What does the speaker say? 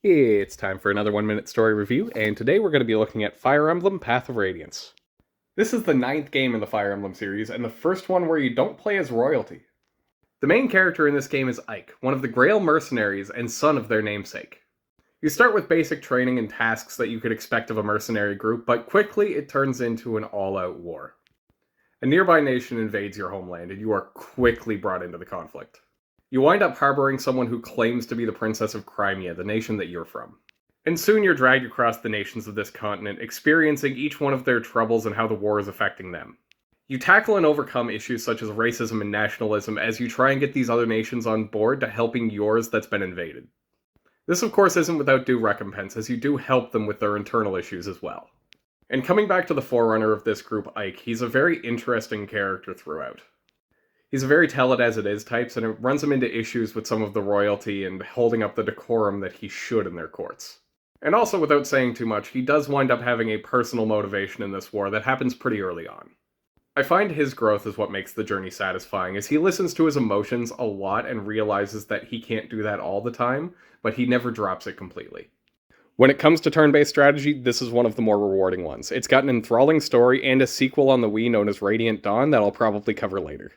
It's time for another 1 minute story review, and today we're going to be looking at Fire Emblem Path of Radiance. This is the 9th game in the Fire Emblem series, and the first one where you don't play as royalty. The main character in this game is Ike, one of the Grail mercenaries and son of their namesake. You start with basic training and tasks that you could expect of a mercenary group, but quickly it turns into an all-out war. A nearby nation invades your homeland, and you are quickly brought into the conflict. You wind up harboring someone who claims to be the Princess of Crimea, the nation that you're from. And soon you're dragged across the nations of this continent, experiencing each one of their troubles and how the war is affecting them. You tackle and overcome issues such as racism and nationalism as you try and get these other nations on board to helping yours that's been invaded. This of course isn't without due recompense, as you do help them with their internal issues as well. And coming back to the forerunner of this group, Ike, he's a very interesting character throughout. He's a very tell-it-as-it-is type, and it runs him into issues with some of the royalty and holding up the decorum that he should in their courts. And also, without saying too much, he does wind up having a personal motivation in this war that happens pretty early on. I find his growth is what makes the journey satisfying, as he listens to his emotions a lot and realizes that he can't do that all the time, but he never drops it completely. When it comes to turn-based strategy, this is one of the more rewarding ones. It's got an enthralling story and a sequel on the Wii known as Radiant Dawn that I'll probably cover later.